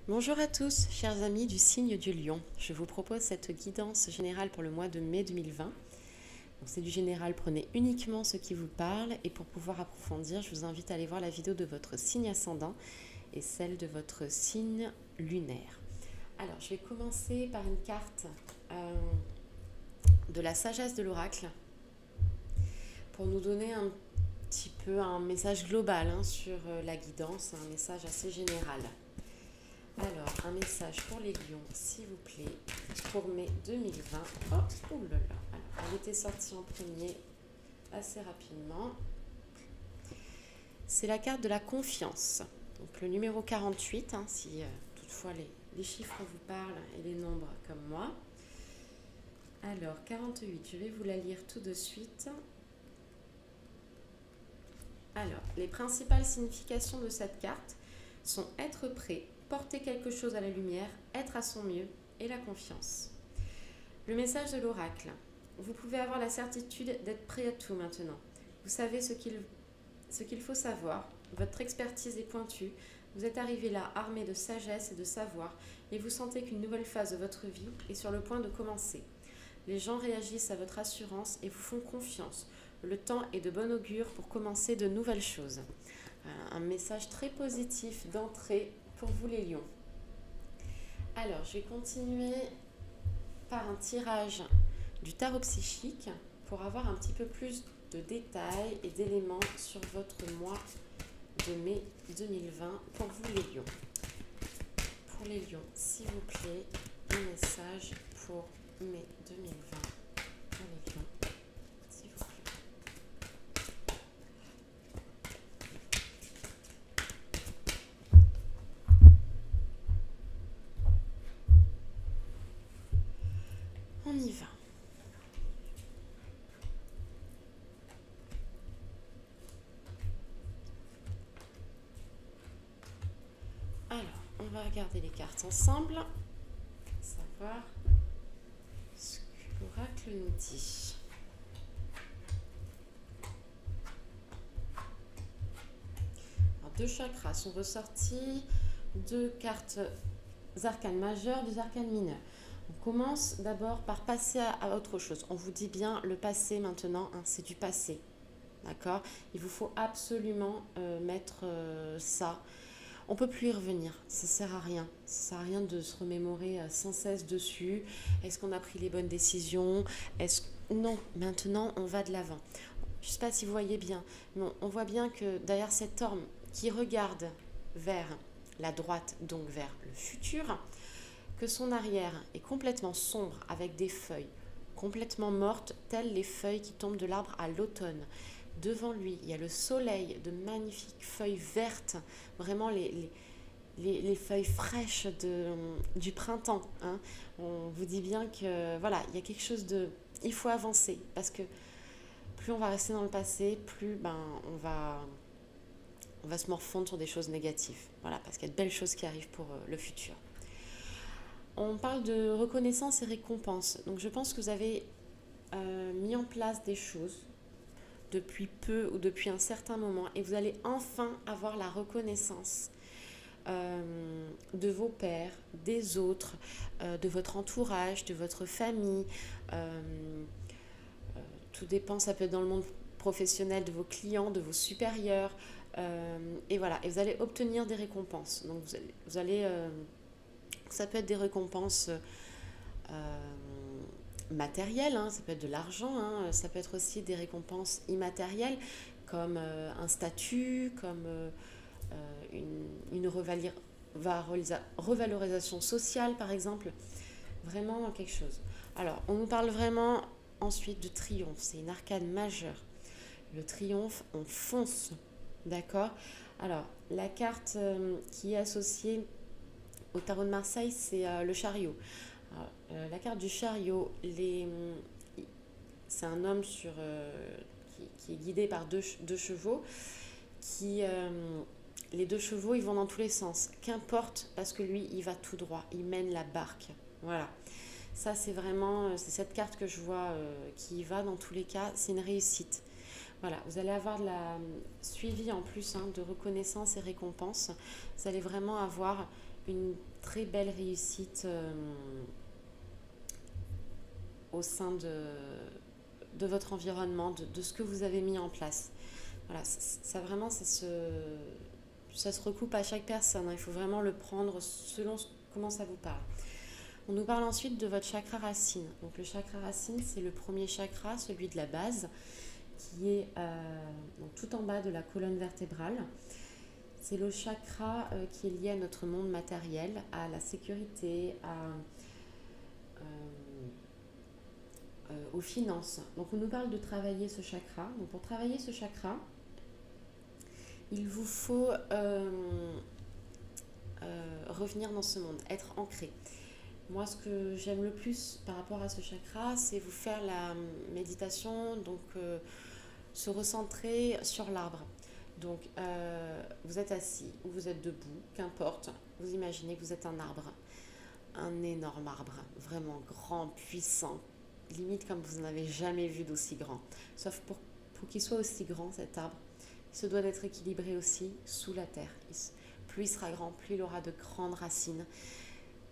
Bonjour à tous, chers amis du signe du lion. Je vous propose cette guidance générale pour le mois de mai 2020. C'est du général, prenez uniquement ce qui vous parle et pour pouvoir approfondir, je vous invite à aller voir la vidéo de votre signe ascendant et celle de votre signe lunaire. Alors, je vais commencer par une carte de la sagesse de l'oracle pour nous donner un petit peu un message global sur la guidance, un message assez général. Alors, un message pour les lions, s'il vous plaît, pour mai 2020. Oh, oulala. Alors, elle était sortie en premier assez rapidement. C'est la carte de la confiance. Donc, le numéro 48, si toutefois les chiffres vous parlent et les nombres comme moi. Alors, 48, je vais vous la lire tout de suite. Alors, les principales significations de cette carte sont être prêt, porter quelque chose à la lumière, être à son mieux et la confiance. Le message de l'oracle. Vous pouvez avoir la certitude d'être prêt à tout maintenant. Vous savez ce qu'il faut savoir. Votre expertise est pointue. Vous êtes arrivé là armé de sagesse et de savoir et vous sentez qu'une nouvelle phase de votre vie est sur le point de commencer. Les gens réagissent à votre assurance et vous font confiance. Le temps est de bon augure pour commencer de nouvelles choses. Un message très positif d'entrée pour vous les lions. Alors, je vais continuer par un tirage du tarot psychique pour avoir un petit peu plus de détails et d'éléments sur votre mois de mai 2020 pour vous les lions. Pour les lions, s'il vous plaît, un message pour mai 2020 pour les lions. On y va. Alors, on va regarder les cartes ensemble, savoir ce que l'oracle nous dit. Alors, deux chakras sont ressortis, deux cartes arcanes majeures, deux arcanes mineures. On commence d'abord par passer à autre chose. On vous dit bien le passé maintenant, c'est du passé. D'accord? Il vous faut absolument mettre ça. On ne peut plus y revenir, ça ne sert à rien. Ça ne sert à rien de se remémorer sans cesse dessus. Est-ce qu'on a pris les bonnes décisions? Non, maintenant on va de l'avant. Je ne sais pas si vous voyez bien, mais on voit bien que derrière cet orme qui regarde vers la droite, donc vers le futur, que son arrière est complètement sombre avec des feuilles complètement mortes, telles les feuilles qui tombent de l'arbre à l'automne. Devant lui, il y a le soleil, de magnifiques feuilles vertes, vraiment les feuilles fraîches du printemps. On vous dit bien que voilà, il y a quelque chose de... Il faut avancer parce que plus on va rester dans le passé, plus on va se morfondre sur des choses négatives. Voilà, parce qu'il y a de belles choses qui arrivent pour le futur. On parle de reconnaissance et récompense. Donc je pense que vous avez mis en place des choses depuis peu ou depuis un certain moment et vous allez enfin avoir la reconnaissance de vos pairs, des autres, de votre entourage, de votre famille. Tout dépend, ça peut être dans le monde professionnel, de vos clients, de vos supérieurs. Et voilà, et vous allez obtenir des récompenses. Donc vous allez ça peut être des récompenses matérielles, ça peut être de l'argent, ça peut être aussi des récompenses immatérielles comme un statut, comme une revalorisation sociale par exemple, vraiment quelque chose. Alors on nous parle vraiment ensuite de triomphe, c'est une arcane majeure. Le triomphe, on fonce, d'accord? Alors la carte qui est associée au tarot de Marseille, c'est le chariot. Alors, la carte du chariot, c'est un homme qui est guidé par deux chevaux. Les deux chevaux, ils vont dans tous les sens. Qu'importe, parce que lui, il va tout droit. Il mène la barque. Voilà. Ça, c'est cette carte que je vois qui y va dans tous les cas. C'est une réussite. Voilà, vous allez avoir de la suivi en plus de reconnaissance et récompense. Vous allez vraiment avoir une très belle réussite au sein de votre environnement, de ce que vous avez mis en place. Voilà, ça vraiment, ça se recoupe à chaque personne, hein. Il faut vraiment le prendre selon comment ça vous parle. On nous parle ensuite de votre chakra racine. Donc le chakra racine, c'est le premier chakra, celui de la base, qui est donc tout en bas de la colonne vertébrale. C'est le chakra qui est lié à notre monde matériel, à la sécurité, aux finances. Donc on nous parle de travailler ce chakra. Donc pour travailler ce chakra, il vous faut revenir dans ce monde, être ancré. Moi, ce que j'aime le plus par rapport à ce chakra, c'est vous faire la méditation, donc se recentrer sur l'arbre. Donc, vous êtes assis ou vous êtes debout, qu'importe. Vous imaginez que vous êtes un arbre, un énorme arbre, vraiment grand, puissant, limite comme vous n'avez jamais vu d'aussi grand. Sauf pour qu'il soit aussi grand, cet arbre, il se doit d'être équilibré aussi sous la terre. Plus il sera grand, plus il aura de grandes racines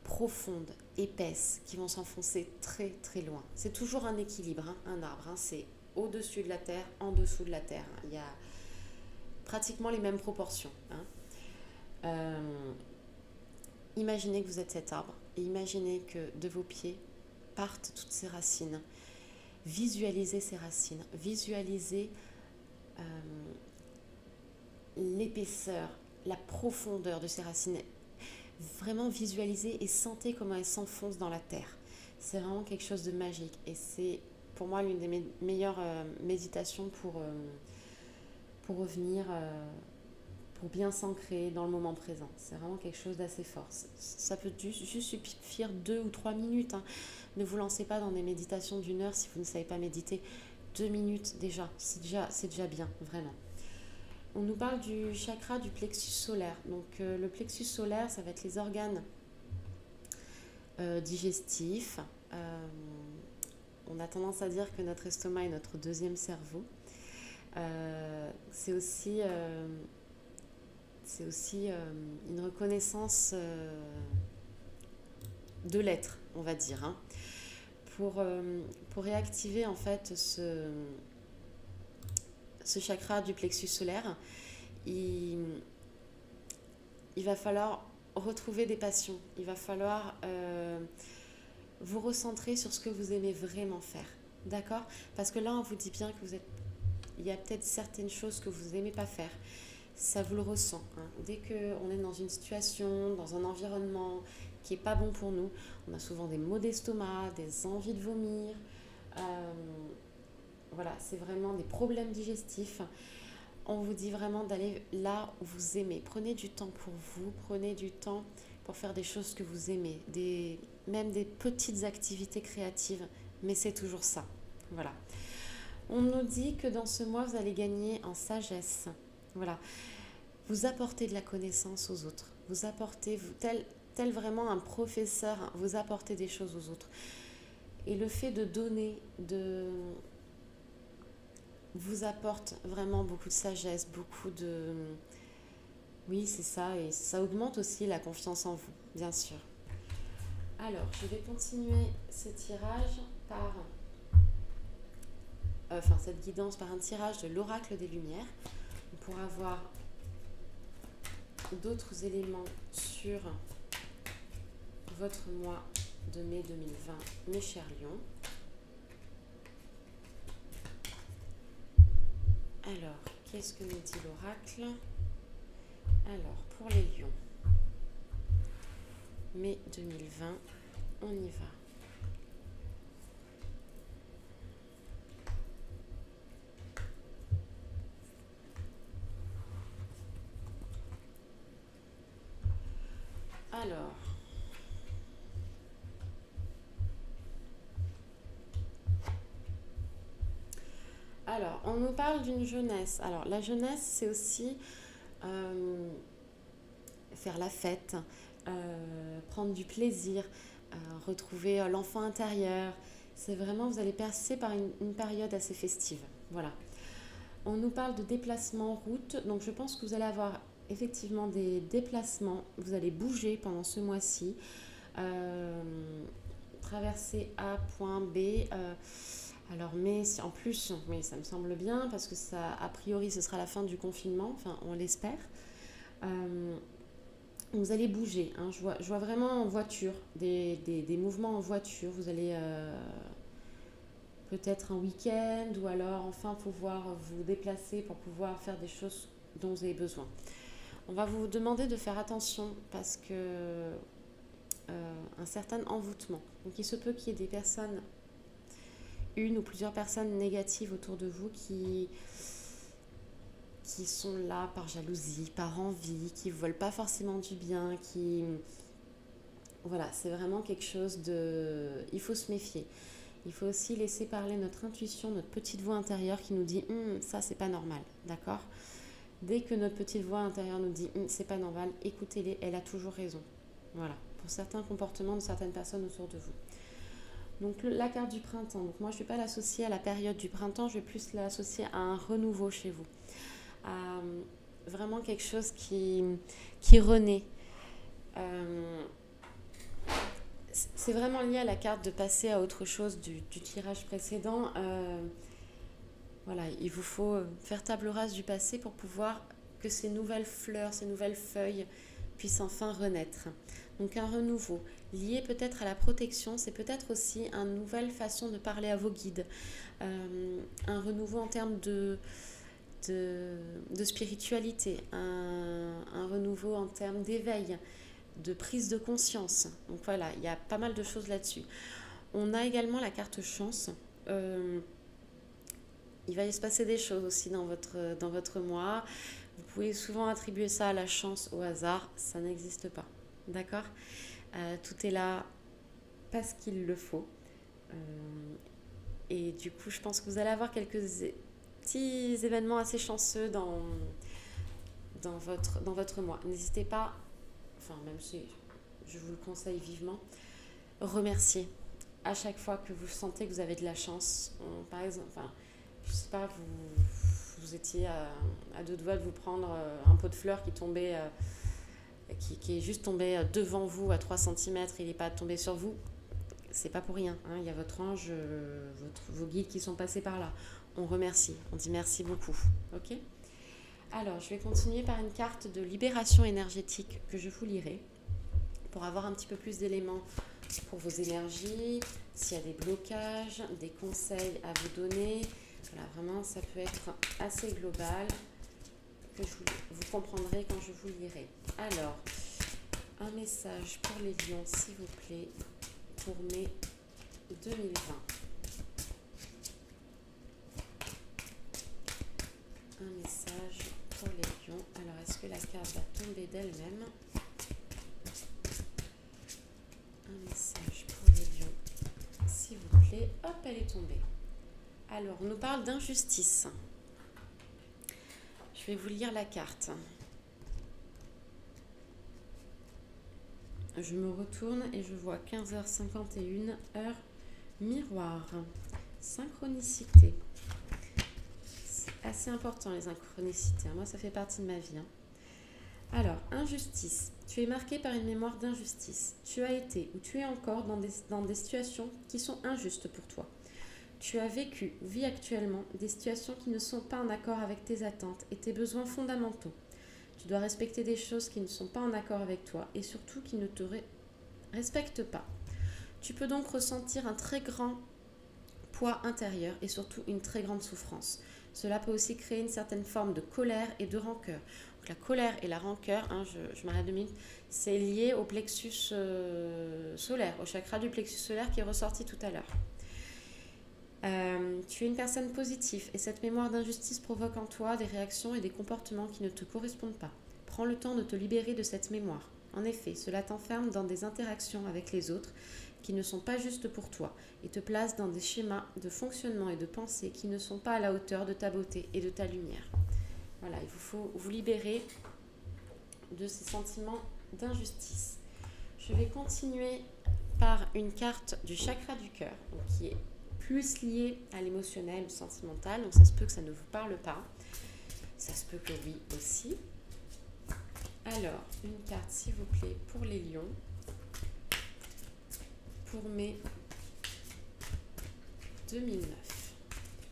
profondes, épaisses, qui vont s'enfoncer très très loin. C'est toujours un équilibre, hein, un arbre. Hein, c'est au-dessus de la terre, en dessous de la terre. Il y a pratiquement les mêmes proportions. Hein. Imaginez que vous êtes cet arbre et imaginez que de vos pieds partent toutes ces racines. Visualisez ces racines, visualisez l'épaisseur, la profondeur de ces racines. Vraiment visualisez et sentez comment elles s'enfoncent dans la terre. C'est vraiment quelque chose de magique et c'est pour moi l'une des meilleures méditations pour revenir, pour bien s'ancrer dans le moment présent. C'est vraiment quelque chose d'assez fort. Ça peut juste suffire 2 ou 3 minutes. Hein. Ne vous lancez pas dans des méditations d'1 heure si vous ne savez pas méditer. 2 minutes déjà, c'est déjà bien, vraiment. On nous parle du chakra du plexus solaire. Donc le plexus solaire, ça va être les organes digestifs. On a tendance à dire que notre estomac est notre deuxième cerveau. C'est aussi une reconnaissance de l'être, on va dire. Hein. Pour réactiver en fait ce chakra du plexus solaire, il va falloir retrouver des passions. Il va falloir vous recentrer sur ce que vous aimez vraiment faire. D'accord ? Parce que là, on vous dit bien que il y a peut-être certaines choses que vous n'aimez pas faire. Ça vous le ressent. Hein. Dès qu'on est dans une situation, dans un environnement qui n'est pas bon pour nous, on a souvent des maux d'estomac, des envies de vomir. Voilà, c'est vraiment des problèmes digestifs. On vous dit vraiment d'aller là où vous aimez. Prenez du temps pour vous, prenez du temps pour faire des choses que vous aimez, même des petites activités créatives, mais c'est toujours ça. Voilà. On nous dit que dans ce mois, vous allez gagner en sagesse. Voilà. Vous apportez de la connaissance aux autres. Vous apportez, tel vraiment un professeur, vous apportez des choses aux autres. Et le fait de donner, vous apporte vraiment beaucoup de sagesse, beaucoup de... Oui, c'est ça, et ça augmente aussi la confiance en vous, bien sûr. Alors, je vais continuer ce tirage par... cette guidance par un tirage de l'oracle des Lumières pour avoir d'autres éléments sur votre mois de mai 2020, mes chers lions. Alors, qu'est-ce que nous dit l'oracle ? Alors, pour les lions, mai 2020, on y va. Alors, on nous parle d'une jeunesse. Alors, la jeunesse, c'est aussi faire la fête, prendre du plaisir, retrouver l'enfant intérieur. C'est vraiment, vous allez passer par une période assez festive. Voilà. On nous parle de déplacement en route. Donc, je pense que vous allez avoir effectivement des déplacements. Vous allez bouger pendant ce mois-ci. Traverser A, point B. Alors, mais en plus, mais ça me semble bien parce que ça, a priori, ce sera la fin du confinement. Enfin, on l'espère. Vous allez bouger. Hein. Je vois vraiment en voiture, des mouvements en voiture. Vous allez peut-être un week-end ou alors enfin pouvoir vous déplacer pour pouvoir faire des choses dont vous avez besoin. On va vous demander de faire attention parce que un certain envoûtement. Donc il se peut qu'il y ait des personnes, une ou plusieurs personnes négatives autour de vous qui sont là par jalousie, par envie, qui ne veulent pas forcément du bien, qui... Voilà, c'est vraiment quelque chose de... Il faut se méfier. Il faut aussi laisser parler notre intuition, notre petite voix intérieure qui nous dit ça c'est pas normal, d'accord? Dès que notre petite voix intérieure nous dit c'est pas normal, écoutez-les, elle a toujours raison. Voilà, pour certains comportements de certaines personnes autour de vous. Donc la carte du printemps, donc moi je ne vais pas l'associer à la période du printemps, je vais plus l'associer à un renouveau chez vous. À vraiment quelque chose qui renaît. C'est vraiment lié à la carte de passer à autre chose du tirage précédent. Voilà, il vous faut faire table rase du passé pour pouvoir que ces nouvelles fleurs, ces nouvelles feuilles puissent enfin renaître. Donc un renouveau lié peut-être à la protection, c'est peut-être aussi une nouvelle façon de parler à vos guides. Un renouveau en termes de spiritualité, un renouveau en termes d'éveil, de prise de conscience. Donc voilà, il y a pas mal de choses là-dessus. On a également la carte chance. Il va y se passer des choses aussi dans votre mois. Vous pouvez souvent attribuer ça à la chance, au hasard. Ça n'existe pas. D'accord ? Tout est là parce qu'il le faut. Et du coup, je pense que vous allez avoir quelques petits événements assez chanceux dans votre mois. N'hésitez pas, enfin même si je vous le conseille vivement, remerciez. À chaque fois que vous sentez que vous avez de la chance, par exemple, enfin, je sais pas, vous étiez à deux doigts de vous prendre un pot de fleurs qui tombait, qui est juste tombé devant vous à 3 cm, il n'est pas tombé sur vous, c'est pas pour rien. Hein. Il y a votre ange, vos guides qui sont passés par là. On remercie, on dit merci beaucoup. Ok ? Alors, je vais continuer par une carte de libération énergétique que je vous lirai pour avoir un petit peu plus d'éléments pour vos énergies, s'il y a des blocages, des conseils à vous donner. Voilà, vraiment, ça peut être assez global, que vous comprendrez quand je vous lirai. Alors, un message pour les lions, s'il vous plaît, pour mai 2020. Un message pour les lions. Alors, est-ce que la carte va tomber d'elle-même? Un message pour les lions, s'il vous plaît. Hop, elle est tombée. Alors, on nous parle d'injustice. Je vais vous lire la carte. Je me retourne et je vois 15h51, heure miroir. Synchronicité. C'est assez important les synchronicités. Moi, ça fait partie de ma vie. Alors, injustice. Tu es marqué par une mémoire d'injustice. Tu as été ou tu es encore dans des situations qui sont injustes pour toi. Tu as vécu, vis actuellement, des situations qui ne sont pas en accord avec tes attentes et tes besoins fondamentaux. Tu dois respecter des choses qui ne sont pas en accord avec toi et surtout qui ne te respectent pas. Tu peux donc ressentir un très grand poids intérieur et surtout une très grande souffrance. Cela peut aussi créer une certaine forme de colère et de rancœur. Donc, la colère et la rancœur, je m'arrête 2 minutes, c'est lié au plexus solaire, au chakra du plexus solaire qui est ressorti tout à l'heure. Tu es une personne positive et cette mémoire d'injustice provoque en toi des réactions et des comportements qui ne te correspondent pas. Prends le temps de te libérer de cette mémoire. En effet, cela t'enferme dans des interactions avec les autres qui ne sont pas justes pour toi et te place dans des schémas de fonctionnement et de pensée qui ne sont pas à la hauteur de ta beauté et de ta lumière. Voilà, il vous faut vous libérer de ces sentiments d'injustice. Je vais continuer par une carte du chakra du cœur, qui est plus lié à l'émotionnel, au sentimental. Donc ça se peut que ça ne vous parle pas. Ça se peut que oui aussi. Alors, une carte, s'il vous plaît, pour les lions. Pour mai 2009.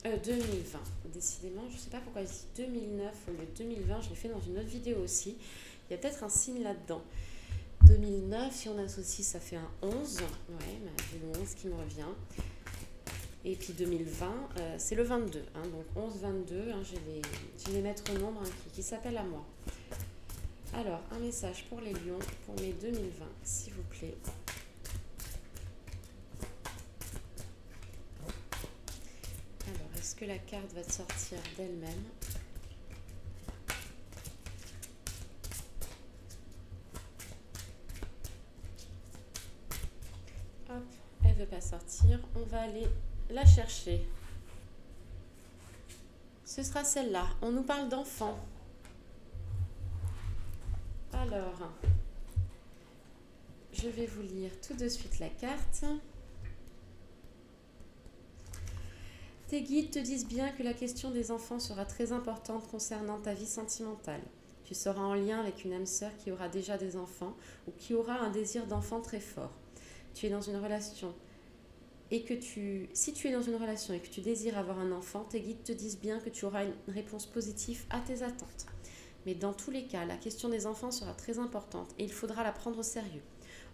2020. Décidément, je ne sais pas pourquoi je dis 2009 au lieu de 2020. Je l'ai fait dans une autre vidéo aussi. Il y a peut-être un signe là-dedans. 2009, si on associe, ça fait un 11. Ouais, j'ai le 11 qui me revient. Et puis 2020, c'est le 22. Hein, donc 11-22, hein, j'ai les maîtres nombres hein, qui s'appellent à moi. Alors, un message pour les lions pour mai 2020, s'il vous plaît. Alors, est-ce que la carte va sortir d'elle-même? Hop, elle ne veut pas sortir. On va aller la chercher. Ce sera celle-là. On nous parle d'enfants. Alors, je vais vous lire tout de suite la carte. Tes guides te disent bien que la question des enfants sera très importante concernant ta vie sentimentale. Tu seras en lien avec une âme sœur qui aura déjà des enfants ou qui aura un désir d'enfant très fort. Tu es dans une relation si tu es dans une relation et que tu désires avoir un enfant, tes guides te disent bien que tu auras une réponse positive à tes attentes. Mais dans tous les cas, la question des enfants sera très importante et il faudra la prendre au sérieux.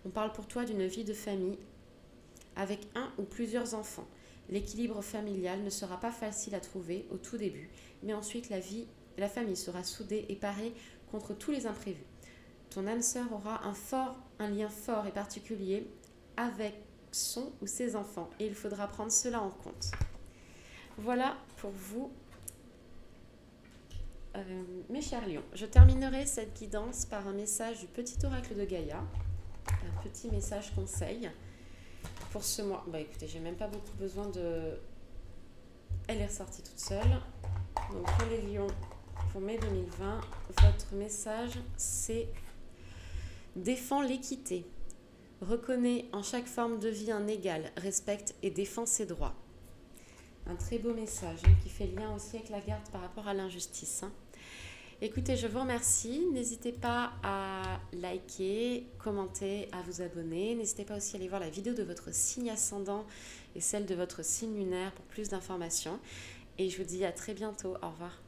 On parle pour toi d'une vie de famille avec un ou plusieurs enfants. L'équilibre familial ne sera pas facile à trouver au tout début, mais ensuite la famille sera soudée et parée contre tous les imprévus. Ton âme sœur aura un lien fort et particulier avec son ou ses enfants et il faudra prendre cela en compte. Voilà pour vous, mes chers lions. Je terminerai cette guidance par un message du petit oracle de Gaïa, un petit message conseil pour ce mois. Bah écoutez, j'ai même pas beaucoup besoin de... Elle est ressortie toute seule. Donc pour les lions, pour mai 2020, votre message c'est défends l'équité. Reconnais en chaque forme de vie un égal, respecte et défend ses droits. Un très beau message hein, qui fait lien aussi avec la garde par rapport à l'injustice. Hein. Écoutez, je vous remercie. N'hésitez pas à liker, commenter, à vous abonner. N'hésitez pas aussi à aller voir la vidéo de votre signe ascendant et celle de votre signe lunaire pour plus d'informations. Et je vous dis à très bientôt. Au revoir.